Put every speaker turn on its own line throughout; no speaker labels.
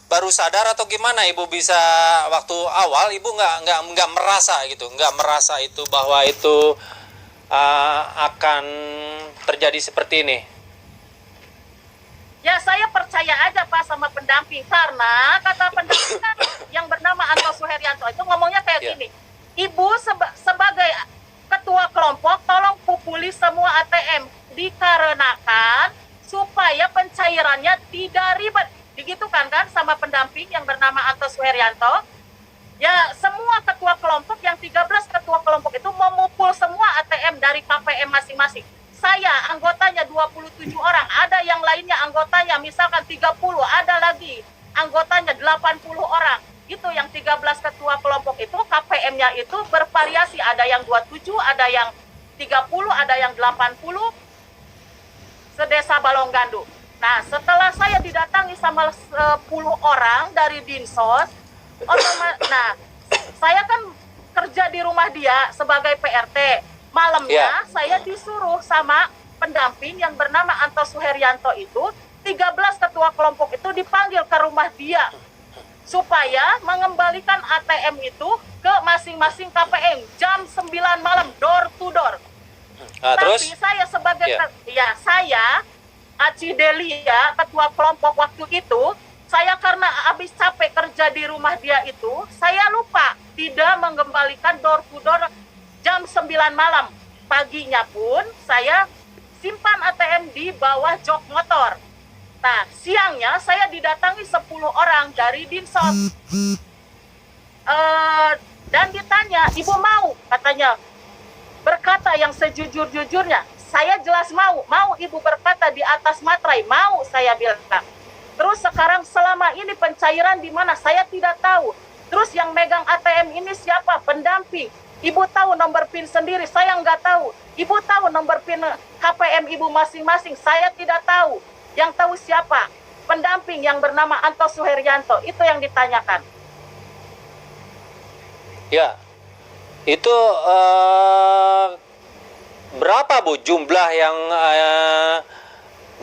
baru sadar atau gimana Ibu bisa waktu awal Ibu nggak merasa gitu, nggak merasa itu bahwa itu akan terjadi seperti ini?
Ya saya percaya aja Pak sama pendamping, karena kata pendamping kan yang bernama Anto Suheryanto itu ngomongnya kayak gini, Ibu sebagai ketua kelompok tolong pupuli semua ATM dikarenakan supaya pencairannya tidak ribet, begitu kan sama pendamping yang bernama Anto Suheryanto. Ya semua ketua kelompok, yang 13 ketua kelompok itu memupul semua ATM dari KPM masing-masing. Saya anggotanya 27 orang, ada yang lainnya anggotanya misalkan 30, ada lagi anggotanya 80 orang. Itu yang 13 ketua kelompok itu KPM-nya itu bervariasi, ada yang 27, ada yang 30, ada yang 80 sedesa Balonggandu. Nah, setelah saya didatangi sama 10 orang dari Dinsos, nah, saya kan kerja di rumah dia sebagai PRT. Malamnya saya disuruh sama pendamping yang bernama Anto Suheryanto itu, 13 ketua kelompok itu dipanggil ke rumah dia supaya mengembalikan ATM itu ke masing-masing KPM jam 9 malam, door to door. Tapi terus? Saya sebagai saya Aci Delia, ketua kelompok waktu itu, saya karena habis capek kerja di rumah dia itu, saya lupa tidak mengembalikan door to door jam 9 malam. Paginya pun saya simpan ATM di bawah jok motor. Nah, siangnya saya didatangi 10 orang dari Dinsos. Dan ditanya, Ibu mau? Katanya, berkata yang sejujur-jujurnya. Saya jelas mau Ibu berkata di atas materai, mau, saya bilang. Terus sekarang selama ini pencairan di mana? Saya tidak tahu. Terus yang megang ATM ini siapa? Pendamping. Ibu tahu nomor PIN sendiri, saya nggak tahu. Ibu tahu nomor PIN KPM Ibu masing-masing, saya tidak tahu. Yang tahu siapa? Pendamping yang bernama Anto Suheryanto, itu yang ditanyakan.
Ya, itu berapa Bu jumlah yang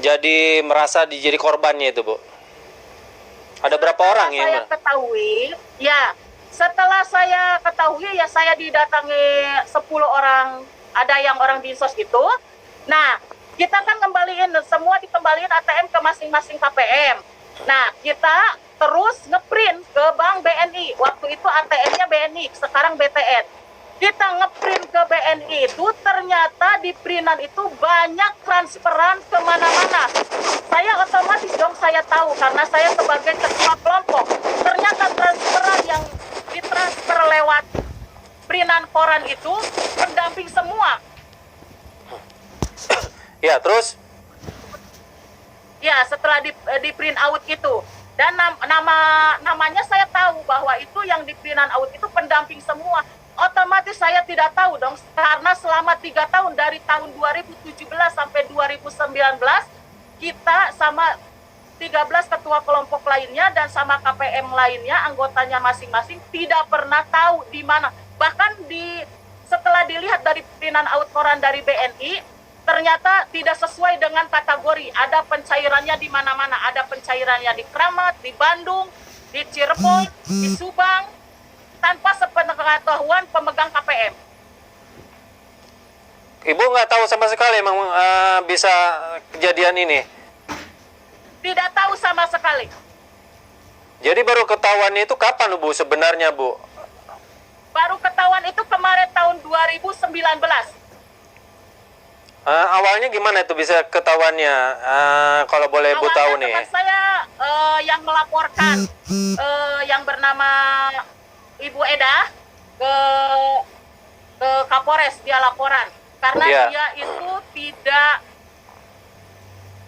jadi merasa jadi korbannya itu Bu? Ada berapa orang yang
saya ketahui? Ya, setelah saya ketahui ya saya didatangi 10 orang, ada yang orang Dinsos itu. Nah, kita kan semua dikembaliin ATM ke masing-masing KPM. Nah, kita terus ngeprint ke Bank BNI. Waktu itu ATM-nya BNI, sekarang BTN. Kita ngeprint ke BNI itu, ternyata di printan itu banyak transferan kemana-mana. Saya otomatis dong saya tahu, karena saya sebagai ketua kelompok. Ternyata transferan yang ditransfer lewat printan koran itu pendamping semua.
Ya, terus?
Ya, setelah di print out itu. Dan namanya saya tahu bahwa itu yang di printan out itu pendamping semua. Otomatis saya tidak tahu dong, karena selama 3 tahun dari tahun 2017 sampai 2019 kita sama 13 ketua kelompok lainnya dan sama KPM lainnya, anggotanya masing-masing tidak pernah tahu di mana. Bahkan setelah dilihat dari printan out koran dari BNI, ternyata tidak sesuai dengan kategori. Ada pencairannya di mana-mana, ada pencairannya di Kramat, di Bandung, di Cirebon, di Subang, tanpa sepengetahuan pemegang KPM.
Ibu nggak tahu sama sekali emang bisa kejadian ini?
Tidak tahu sama sekali.
Jadi baru ketahuan itu kapan Bu sebenarnya Bu?
Baru ketahuan itu kemarin tahun 2019.
Awalnya gimana itu bisa ketahuannya? Kalau boleh Bu tahu nih.
Teman saya yang melaporkan yang bernama Ibu Eda ke Kapolres, dia laporan karena dia itu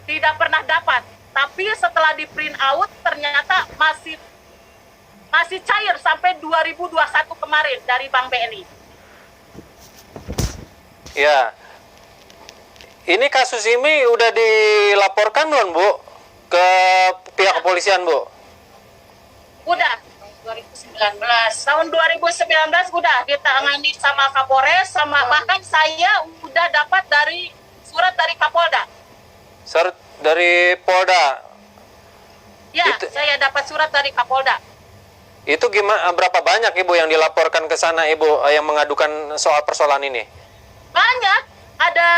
tidak pernah dapat, tapi setelah di print out ternyata masih cair sampai 2021 kemarin dari Bank BNI.
Ya, ini kasus ini udah dilaporkan belum Bu ke pihak kepolisian Bu?
Udah. 2019. Tahun 2019 udah ditangani sama Kapolres, sama bahkan saya udah dapat surat dari Kapolda.
Surat dari Polda?
Ya, saya dapat surat dari Kapolda.
Itu gimana, berapa banyak Ibu yang dilaporkan ke sana Ibu yang mengadukan soal persoalan ini?
Banyak, ada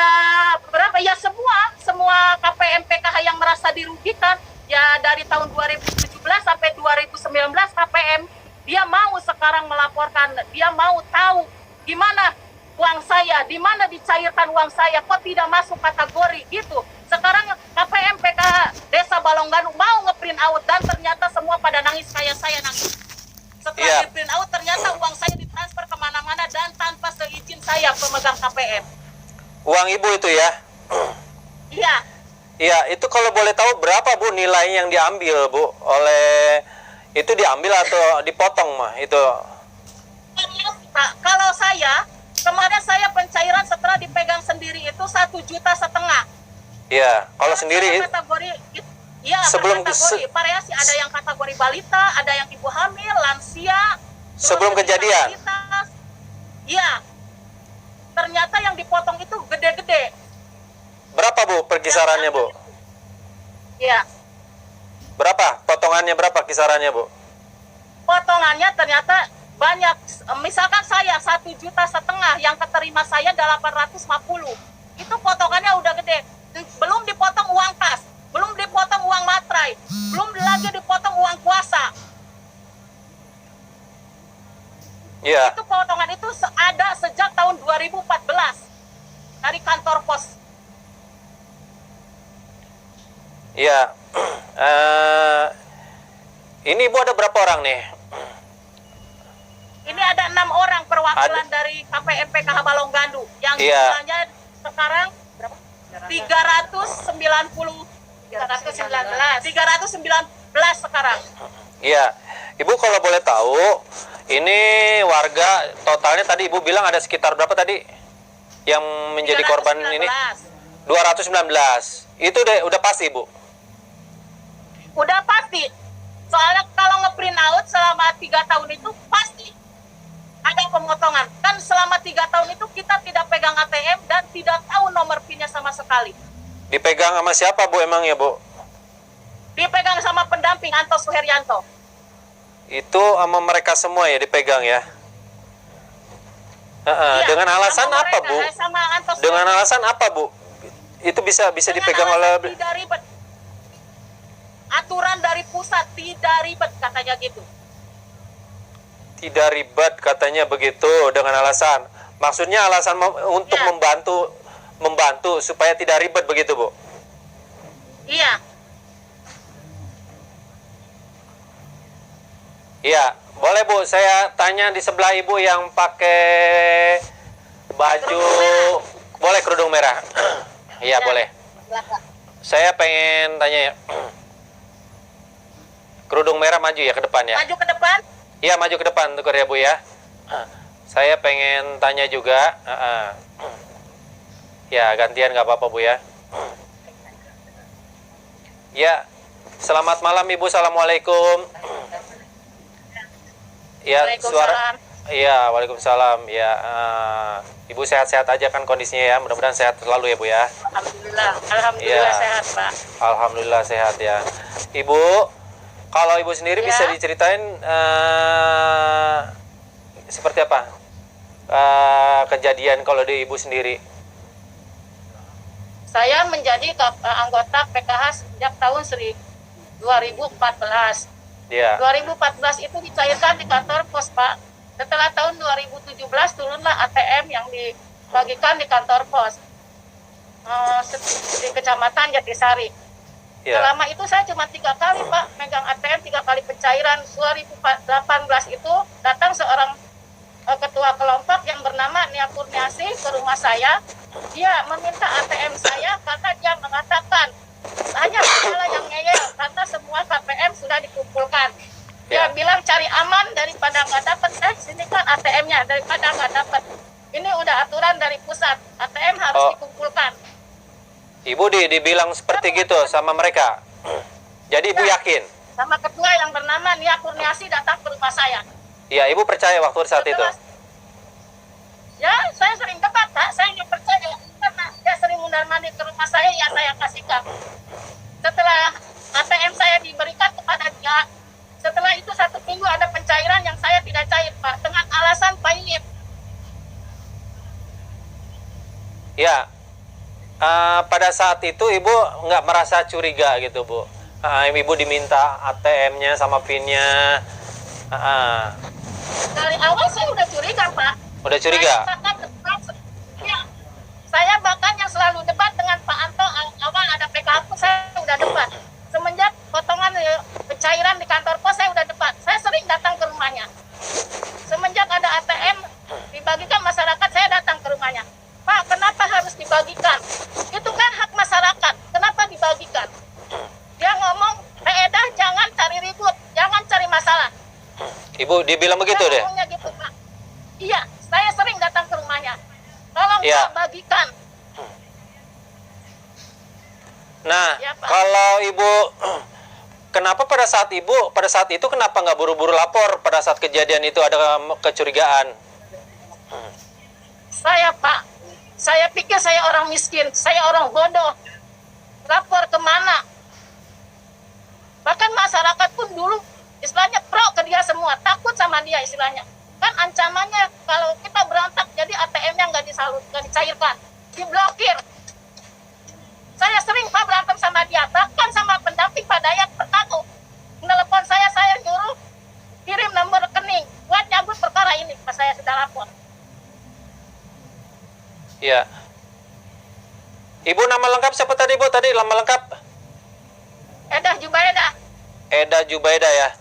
berapa ya, semua KPM PKH yang merasa dirugikan ya, dari tahun 2017 sampai 2019 KPM dia mau sekarang melaporkan, dia mau tahu gimana uang saya, di mana dicairkan uang saya, kok tidak masuk kategori gitu. Sekarang KPM PKH Desa Balongganu mau ngeprint out dan ternyata semua pada nangis, kayak saya nangis. Setelah di print out ternyata uang saya ditransfer kemana-mana dan tanpa seizin saya pemegang KPM.
Uang Ibu itu ya?
Iya.
Iya, itu kalau boleh tahu berapa Bu nilai yang diambil Bu? Oleh itu diambil atau dipotong mah itu?
Pak, kalau saya kemarin saya pencairan setelah dipegang sendiri itu 1,5 juta.
Iya, kalau sendiri
Kategori, ya
sebelum
kategori variasi, ada yang kategori balita, ada yang ibu hamil, lansia.
sebelum kejadian.
Iya. Ternyata yang dipotong itu gede-gede.
Berapa Bu perkisarannya Bu?
Iya.
Berapa? Potongannya berapa kisarannya Bu?
Potongannya ternyata banyak. Misalkan saya 1,5 juta, yang keterima saya 850. Itu potongannya udah gede. Belum dipotong uang kas, belum dipotong uang materai, belum lagi dipotong uang kuasa.
Iya.
Itu potongan itu ada sejak tahun 2014 dari kantor pos.
Iya. Ini Ibu ada berapa orang nih?
Ini ada 6 orang perwakilan dari KPM PKH Balongganu yang jumlahnya sekarang berapa? 319 sekarang.
Iya. Ibu kalau boleh tahu, ini warga totalnya tadi Ibu bilang ada sekitar berapa tadi yang menjadi korban ini? 219. Itu udah pasti Ibu?
Udah pasti. Soalnya kalau ngeprint out selama 3 tahun itu pasti ada pemotongan. Kan selama 3 tahun itu kita tidak pegang ATM dan tidak tahu nomor PIN-nya sama sekali.
Dipegang sama siapa Bu emang ya Bu?
Dipegang sama pendamping Anto Suheryanto.
Itu sama mereka semua ya dipegang ya?
Iya,
dengan alasan apa Bu? Dengan alasan apa Bu? Itu bisa dipegang oleh...
Tidak ribet. Aturan dari pusat tidak ribet katanya gitu.
Tidak ribet katanya begitu, dengan alasan. Maksudnya alasan untuk membantu supaya tidak ribet begitu Bu?
Iya.
Iya, boleh Bu, saya tanya di sebelah Ibu yang pakai baju, boleh kerudung merah? Iya, boleh. Saya pengen tanya ya. Kerudung merah maju ya ke depan ya?
Maju ke depan?
Iya, maju ke depan tuker ya Bu ya. Saya pengen tanya juga. Ya, gantian nggak apa-apa Bu ya. Ya, selamat malam Ibu, assalamualaikum. Ya, suara. Iya, waalaikumsalam. Ya, Ibu sehat-sehat aja kan kondisinya ya. Mudah-mudahan sehat selalu ya Bu ya.
Alhamdulillah sehat Pak.
Alhamdulillah sehat ya. Ibu, kalau Ibu sendiri bisa diceritain seperti apa kejadian kalau di Ibu sendiri?
Saya menjadi anggota PKH sejak tahun 2014.
Ya.
2014 itu dicairkan di kantor pos Pak. Setelah tahun 2017 turunlah ATM yang dibagikan di kantor pos di Kecamatan Jatisari.
Ya.
Selama itu saya cuma 3 kali Pak megang ATM, 3 kali pencairan. 2018 itu datang seorang ketua kelompok yang bernama Nia Kurniasi ke rumah saya. Dia meminta ATM saya karena dia mengatakan hanya saya yang ngeyel karena semua KPM sudah dikumpulkan. Dia bilang cari aman daripada nggak dapat. Sini kan ATM-nya, daripada nggak dapat. Ini udah aturan dari pusat, ATM harus dikumpulkan.
Ibu dibilang seperti gitu sama mereka. Jadi Ibu yakin?
Sama ketua yang bernama Nia Kurniasi datang ke rumah saya.
Iya, Ibu percaya waktu saat itu?
Ya, saya sering debat, Pak. Saya nggak percaya. Karena dia sering mundar-mandir ke rumah saya, ya saya kasihkan. Setelah ATM saya diberikan kepada dia. Setelah itu 1 minggu ada pencairan yang saya tidak cair, Pak, dengan alasan payit.
Ya, pada saat itu Ibu nggak merasa curiga gitu, Bu? Ibu diminta ATM-nya sama PIN-nya.
Dari awal saya udah curiga, Pak.
Udah curiga?
Saya bahkan yang selalu debat dengan Pak Anto, awal ada PKH pun saya udah debat. Semenjak potongan pencairan di kantor pos saya udah debat. Saya sering datang ke rumahnya. Semenjak ada ATM dibagikan masyarakat, saya datang ke rumahnya. Pak, kenapa harus dibagikan? Itu kan hak masyarakat. Kenapa dibagikan? Dia ngomong, Edah jangan cari ribut, jangan cari masalah.
Ibu dibilang begitu deh?
Ngomongnya gitu, Pak. Iya, saya sering datang ke rumahnya. Tolong
Ya.
Pak, bagikan.
Nah,
Ya, Pak.
kalau Ibu, kenapa pada saat itu kenapa nggak buru-buru lapor pada saat kejadian itu ada kecurigaan?
Saya, Pak, saya pikir saya orang miskin, saya orang bodoh. Lapor kemana? Bahkan masyarakat pun dulu istilahnya pro ke dia semua, takut sama dia istilahnya. Kan ancamannya kalau kita berontak jadi ATM-nya nggak dicairkan, diblokir. Saya sering Pak berantem sama dia, bahkan sama pendamping Pak Dayat bertaku. Menelepon saya nyuruh kirim nomor rekening buat nyambut perkara ini, pas saya sudah lapor.
Ya. Ibu nama lengkap siapa tadi, Bu? Tadi nama lengkap?
Edah Jubaedah.
Eda Jubaida ya.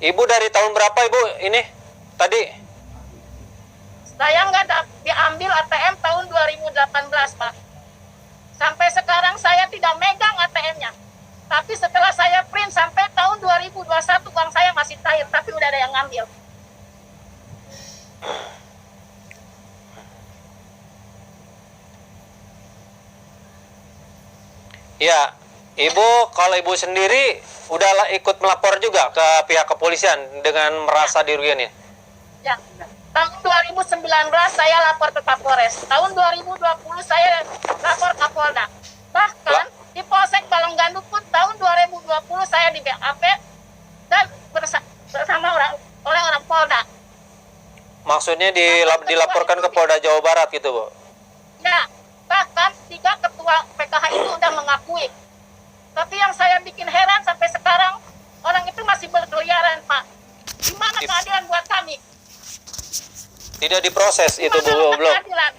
Ibu dari tahun berapa Ibu ini? Tadi?
Saya nggak diambil ATM tahun 2018, Pak. Sampai sekarang saya tidak megang ATM-nya. Tapi setelah saya print sampai tahun 2021 uang saya masih cair, tapi udah ada yang ngambil.
Ya, Ibu, kalau Ibu sendiri udah ikut melapor juga ke pihak kepolisian dengan merasa dirugikan ya?
Ya. Tahun 2019 saya lapor ke Kapolres. Tahun 2020 saya lapor Kapolda. Bahkan di Polsek Balonggandung pun tahun 2020 saya di BAP dan bersama oleh orang Polda.
Maksudnya dilaporkan ke Polda Jawa Barat gitu, Bu?
Ya, bahkan 3 ketua PKH itu udah mengakui. Tapi yang saya bikin heran sampai sekarang, orang itu masih berkeliaran, Pak. Gimana keadilan buat kami?
Tidak diproses itu, Bu,
Gimana
belum?
keadilan?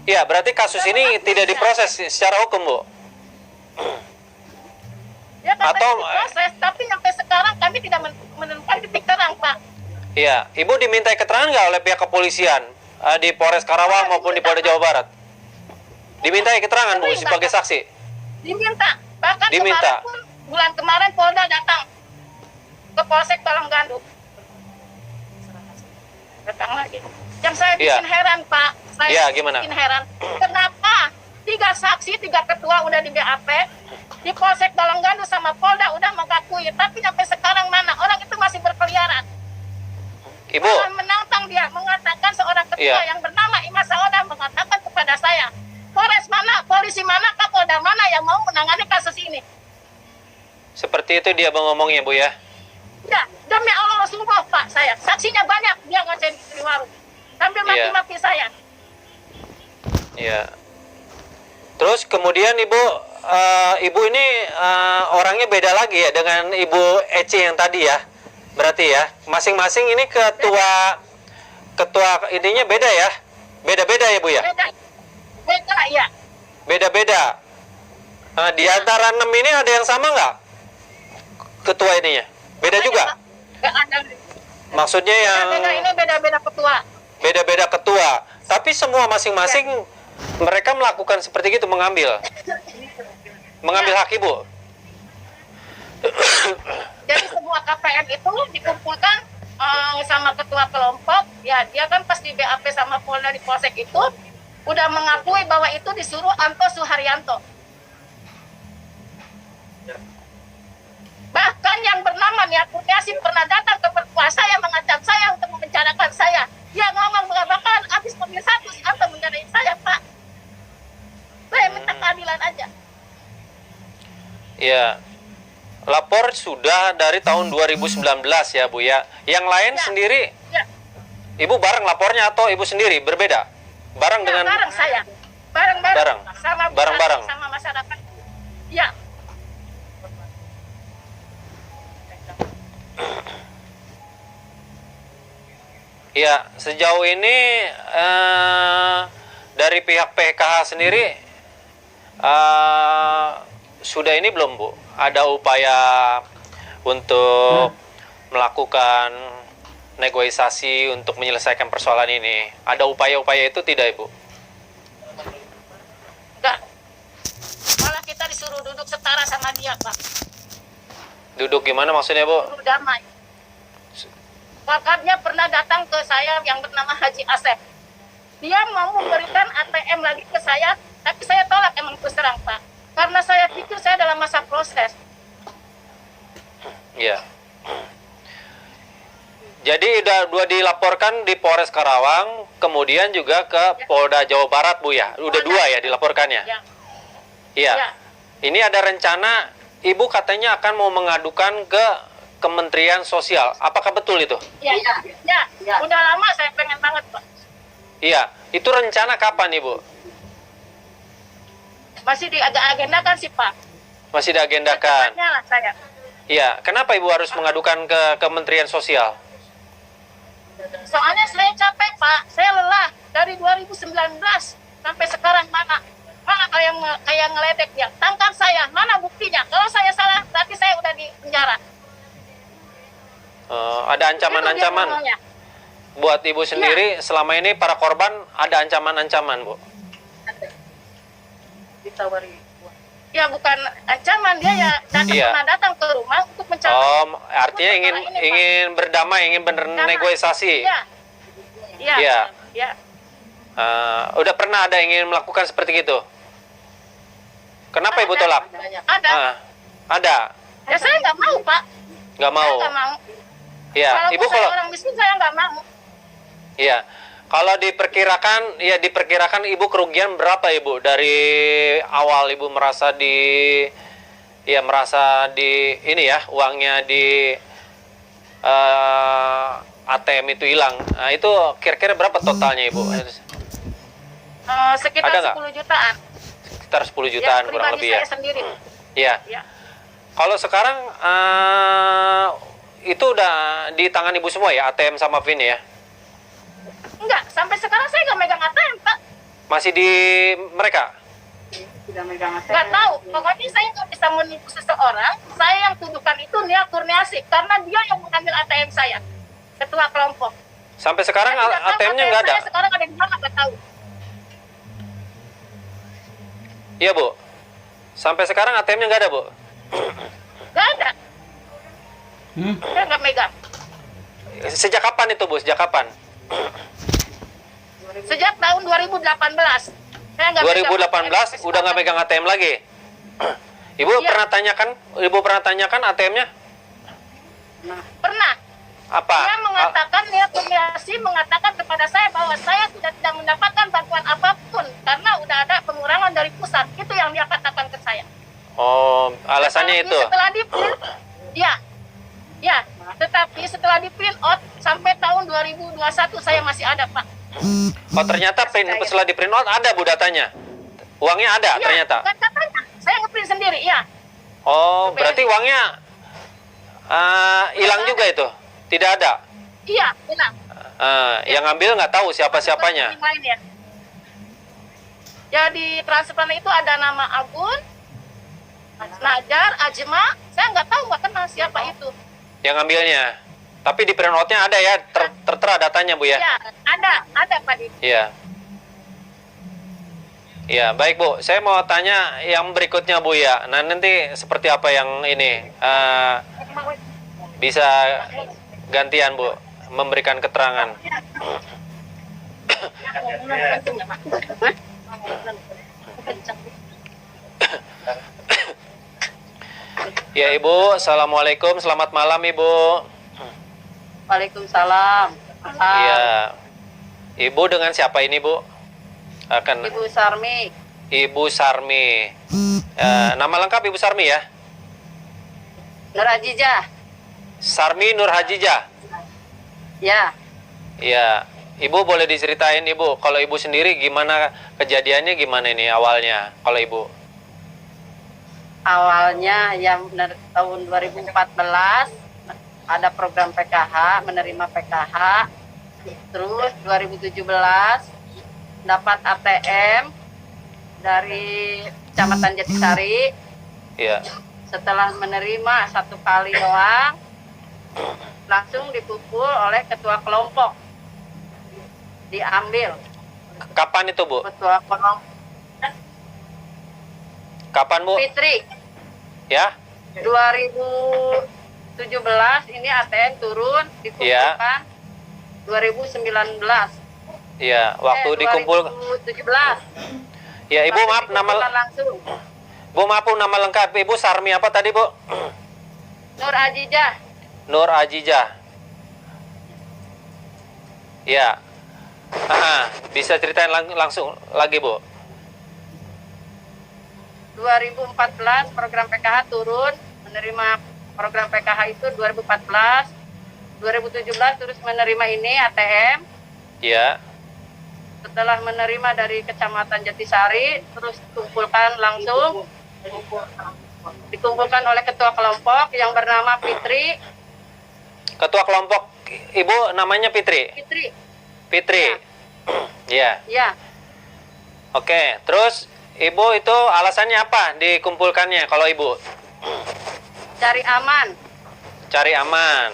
Iya, berarti kasus ini tidak diproses secara hukum, Bu?
Ya, katanya
Atau-
diproses, tapi sampai sekarang kami tidak menemukan titik terang, Pak.
Iya, Ibu dimintai keterangan nggak oleh pihak kepolisian di Polres Karawang maupun di Polda Jawa Barat? Dimintai keterangan, Bu, sebagai saksi?
Diminta. Bahkan
Diminta.
kemarin pun, bulan kemarin Polda datang ke Polsek Balonggandung. Datang lagi. Yang saya bikin
Iya.
heran, Pak. Saya
Iya, gimana?
bikin heran. Kenapa 3 saksi, 3 ketua udah di BAP, di Polsek Balonggandung sama Polda udah mengakui, tapi sampai sekarang mana? Orang itu masih berkeliaran.
Ibu,
Malah menantang dia, mengatakan seorang ketua
Iya.
yang bernama Imas Saoda mengatakan kepada saya, Polres mana, polisi mana, Kapolda mana yang mau menangani kasus ini?
seperti itu dia ngomongnya, Bu, ya?
Ya, demi Allah sungguh Pak saya. Saksinya banyak, dia ngoceh di warung. Sambil
Iya.
maki-maki saya.
Iya. Terus kemudian Ibu ini orangnya beda lagi ya dengan Ibu Eci yang tadi ya? Berarti ya, masing-masing ini ketua ininya beda ya? Beda-beda ya, Bu, ya?
Beda, ya.
Beda-beda. Di antara 6 ini ada yang sama nggak? Ketua ininya? Beda juga?
Nggak ada.
Maksudnya yang
Beda ini beda-beda ketua.
beda-beda ketua. Tapi semua masing-masing mereka melakukan seperti itu, mengambil hak Ibu.
Jadi semua KPM itu dikumpulkan sama ketua kelompok. Ya, dia kan pas di BAP sama Polda di Polsek itu udah mengakui bahwa itu disuruh Anto Suharyanto. Bahkan yang bernama Nia Kurniasih pernah datang ke mertua saya mengancam saya untuk memenjarakan saya. Dia ngomong bakalan habis pemilu 1 si Anto menjarain saya, Pak. Saya minta keadilan aja.
Ya. Lapor sudah dari tahun 2019 ya Bu ya. Yang lain
Ya.
sendiri,
Ya,
Ibu bareng lapornya atau Ibu sendiri berbeda? Bareng
ya
dengan
bareng saya. Bareng-bareng.
Bareng.
Sama
Bareng-bareng.
sama masyarakat. Ya.
Ya, sejauh ini dari pihak PKH sendiri sudah ini belum Bu? Ada upaya untuk melakukan negosiasi untuk menyelesaikan persoalan ini? Ada upaya-upaya itu tidak Ibu?
Enggak. Malah kita disuruh duduk setara sama dia, Pak.
Duduk gimana maksudnya Bu?
Duduk damai. Wakabnya pernah datang ke saya yang bernama Haji Asep. Dia mau memberikan ATM lagi ke saya, tapi saya tolak emang terus terang, Pak. Karena saya pikir saya dalam masa proses.
Iya. Jadi dua dilaporkan di Polres Karawang, kemudian juga ke Polda Jawa Barat Bu ya? Udah dua ya dilaporkannya?
Ya.
Iya.
Ya.
Ini ada rencana, Ibu katanya akan mau mengadukan ke Kementerian Sosial. Apakah betul itu?
Ya, ya. Udah lama saya pengen banget, Pak.
Iya. Itu rencana kapan Ibu?
Masih diagendakan sih, Pak.
Masih diagendakan.
Secepatnya lah saya.
Iya. Kenapa Ibu harus mengadukan ke Kementerian Sosial?
Soalnya saya capek, Pak. Saya lelah dari 2019 sampai sekarang mana kayak ngeledek dia. Tangkap saya, mana buktinya? Kalau saya salah, berarti saya udah di penjara.
Ada ancaman-ancaman
Itu dia ngomongnya.
buat Ibu sendiri selama ini para korban ada ancaman-ancaman Bu?
Ditawari. Ya bukan ancaman, dia ya
Iya.
pernah datang ke rumah untuk mencari.
Artinya ingin berdamai, ingin bernegosiasi.
Iya. Iya.
Iya.
Iya.
Udah pernah ada ingin melakukan seperti itu? Kenapa Ibu tolak?
Ada.
Ada.
Ya saya nggak mau, Pak.
Nggak mau.
Saya nggak mau.
Iya.
Kalau
Ibu
saya
kalau
orang miskin saya nggak mau.
iya. Kalau diperkirakan Ibu kerugian berapa Ibu dari awal Ibu merasa ini ya uangnya di ATM itu hilang. Nah, itu kira-kira berapa totalnya Ibu?
Sekitar
Ada nggak?
10 jutaan.
Sekitar 10 jutaan kurang lebih ya.
Saya sendiri.
Iya.
Ya.
Kalau sekarang itu udah di tangan Ibu semua ya, ATM sama VIN ya?
Enggak, sampai sekarang saya nggak megang ATM, Pak.
Masih di mereka?
Nggak tahu. Pokoknya saya nggak bisa menipu seseorang. Saya yang tuduhkan itu Nia Kurniasih karena dia yang mengambil ATM saya, ketua kelompok.
Sampai sekarang
Saya tidak tahu
ATM-nya
ATM
nggak ada?
saya sekarang ada di mana, nggak tahu.
Iya Bu. Sampai sekarang ATM-nya nggak ada Bu?
Nggak ada. Saya nggak megang.
Sejak kapan itu Bu? Sejak kapan?
Sejak tahun 2018. Saya nggak megang
2018
ATM.
udah nggak megang ATM lagi? Ibu
Iya.
pernah tanyakan ATM-nya?
Pernah.
Apa?
Dia mengatakan, Nia Kurniasih mengatakan kepada saya bahwa saya tidak mendapatkan bantuan apapun karena udah ada pengurangan dari pusat. Itu yang dia katakan ke saya.
Oh, alasannya
Tetapi
itu?
Setelah di print, ya. Tetapi setelah di print out sampai tahun 2021 saya masih ada, Pak.
Oh, ternyata setelah di print out ada Bu datanya? Uangnya ada
Iya,
ternyata?
bukan katanya. Saya ngeprint sendiri, ya.
Oh, berarti uangnya hilang juga itu? Tidak ada?
Iya, hilang.
Yang ngambil nggak tahu siapa-siapanya?
Yang lain, ya. Ya di transfer itu ada nama Agun, Najar, Ajma. Saya nggak tahu, nggak kenal siapa itu.
Yang ngambilnya? Tapi di print out-nya ada ya? Tertera datanya Bu ya?
Iya, ada Pak Di.
Iya. Iya, baik Bu. Saya mau tanya yang berikutnya Bu ya. Nah, nanti seperti apa yang ini? Bisa gantian Bu, memberikan keterangan. Ya Ibu, Assalamualaikum, selamat malam Ibu.
Waalaikumsalam.
Iya. Ibu dengan siapa ini Bu?
Ibu Sarmi.
Ibu Sarmi. Nama lengkap Ibu Sarmi ya?
Nur Ajijah.
Sarmi Nur Hajijah.
Ya.
Ya, Ibu boleh diceritain Ibu, kalau Ibu sendiri gimana kejadiannya, gimana ini awalnya kalau Ibu?
Awalnya yang tahun 2014 ada program PKH, menerima PKH. Terus 2017 dapat ATM dari Kecamatan Jatisari.
Iya.
Setelah menerima 1 kali doang, langsung dipukul oleh ketua kelompok. Diambil.
Kapan itu Bu?
Ketua kelompok
Kapan Bu?
Fitri.
Ya?
2017 ini ATM turun dikumpulkan 2019.
Iya, waktu dikumpul.
2017.
Ya, Ibu maaf nama
langsung.
Bu maaf Bu, nama lengkap Ibu Sarmi apa tadi Bu?
Nur Ajijah.
Nur Ajijah. Ya. Bisa ceritain langsung lagi Bu?
2014 program PKH turun, menerima program PKH itu 2014. 2017 terus menerima ini ATM.
Iya.
Setelah menerima dari Kecamatan Jatisari, terus dikumpulkan oleh ketua kelompok yang bernama Fitri.
Ketua kelompok Ibu namanya Fitri? Fitri. Iya.
Ya.
Oke, terus Ibu itu alasannya apa dikumpulkannya kalau Ibu?
Cari aman.
Cari aman.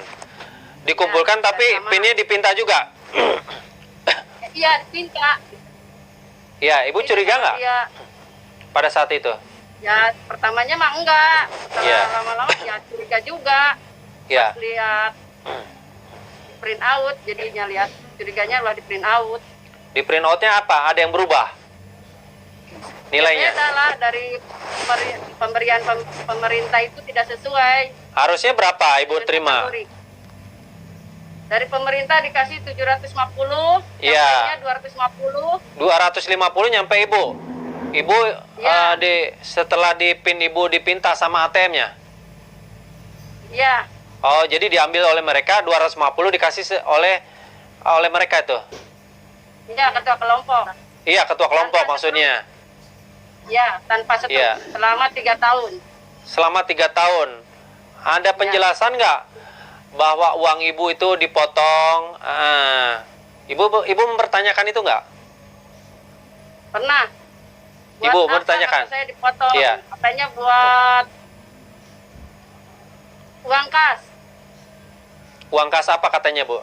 Dikumpulkan
Ya,
tapi
cari aman.
pinnya dipinta juga?
Iya, pinta.
Ya, Ibu curiga nggak
Iya.
pada saat itu?
Ya, pertamanya mah enggak. Setelah
Iya.
lama-lama ya curiga juga.
Ya.
Pas lihat print out, jadinya lihat curiganya lah di print out.
Di print outnya apa? Ada yang berubah? Nilainya?
Beda lah dari pemberian pemerintah itu tidak sesuai.
Harusnya berapa Ibu
dengan
terima?
kategori. Dari pemerintah dikasih 750,
Iya.
sampainya 250.
250 nyampe Ibu. Ibu
Ya.
setelah dipin Ibu dipinta sama ATM-nya?
Iya,
Oh, jadi diambil oleh mereka 250 dikasih oleh mereka itu.
iya ketua kelompok.
Iya, ketua kelompok maksudnya.
Iya, tanpa setuju
Iya.
selama 3 tahun.
Selama 3 tahun. Ada penjelasan nggak bahwa uang Ibu itu dipotong? Ibu mempertanyakan itu nggak?
Pernah.
Ibu
Buat apa
bertanyakan?
kata saya dipotong?
Iya.
Katanya buat uang kas.
Uang kas apa katanya Bu?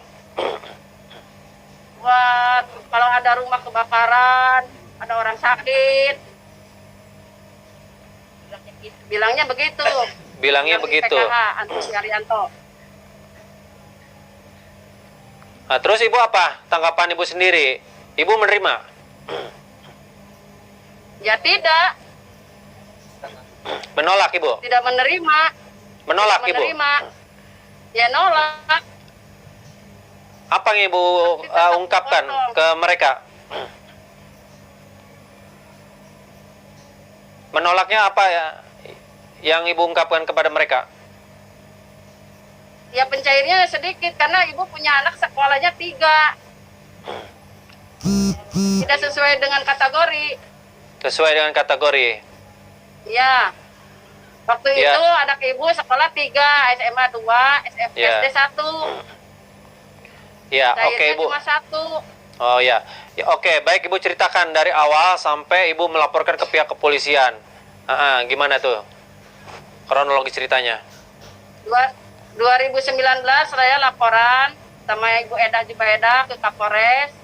Buat kalau ada rumah kebakaran, ada orang sakit. Bilangnya begitu.
Bilangnya
Bilang di
begitu.
PKH, Antus Arianto.
Nah, terus Ibu apa tanggapan Ibu sendiri? Ibu menerima?
Ya tidak,
Menolak Ibu?
tidak menerima.
Menolak Ibu?
Menerima. Ya nolak.
Apa yang Ibu ungkapkan ke mereka? Menolaknya apa ya yang Ibu ungkapkan kepada mereka?
Ya pencairnya sedikit karena ibu punya anak sekolahnya 3. Tidak sesuai dengan kategori.
Sesuai dengan kategori.
Ya. Waktu
Ya.
itu anak ibu sekolah 3, SMA 2,
Ya.
SD 1.
Ya, oke
Cairnya
Ibu.
cuma 1.
Oh ya. Ya, oke, baik Ibu ceritakan dari awal sampai Ibu melaporkan ke pihak kepolisian. Gimana tuh? Kronologi ceritanya.
2019 saya laporan sama Ibu Eda Jubaida ke Kapolres.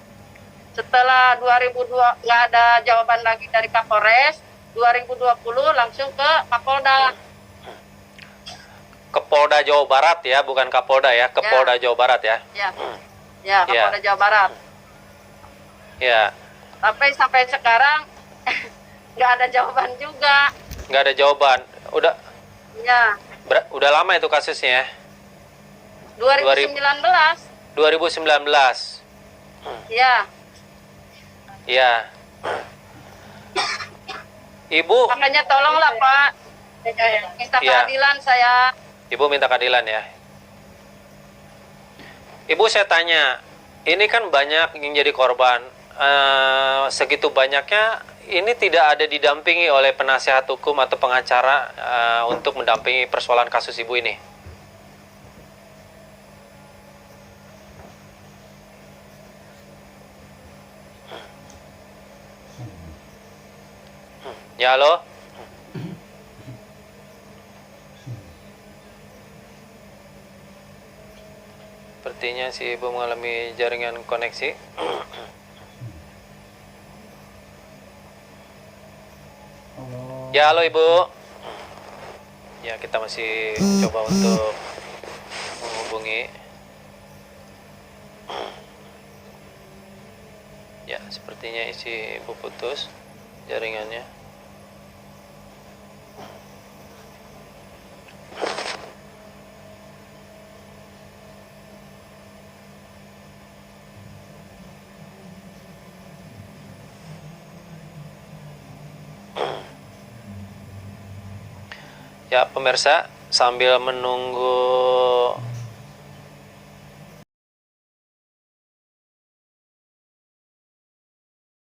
Setelah 2002 nggak ada jawaban lagi dari Kapolres, 2020 langsung ke Kapolda.
Ke Polda Jawa Barat ya, bukan Kapolda ya, ke
Ya.
Polda Jawa Barat ya.
Ya, ya Kapolda Jawa Barat.
Ya,
Sampai sekarang nggak ada jawaban juga.
nggak ada jawaban.
Ya,
Udah lama itu kasusnya.
2019.
2019.
Ya,
Ya. Ibu,
makanya tolonglah Pak. Minta
Ya.
keadilan saya.
Ibu minta keadilan ya. Ibu, saya tanya, ini kan banyak yang jadi korban. Segitu banyaknya, ini tidak ada didampingi oleh penasihat hukum atau pengacara untuk mendampingi persoalan kasus ibu ini. Ya, halo? Sepertinya si ibu mengalami jaringan koneksi. Ya, halo ibu. Ya, kita masih coba untuk menghubungi. Ya, sepertinya isi ibu putus jaringannya. Ya, pemirsa, sambil menunggu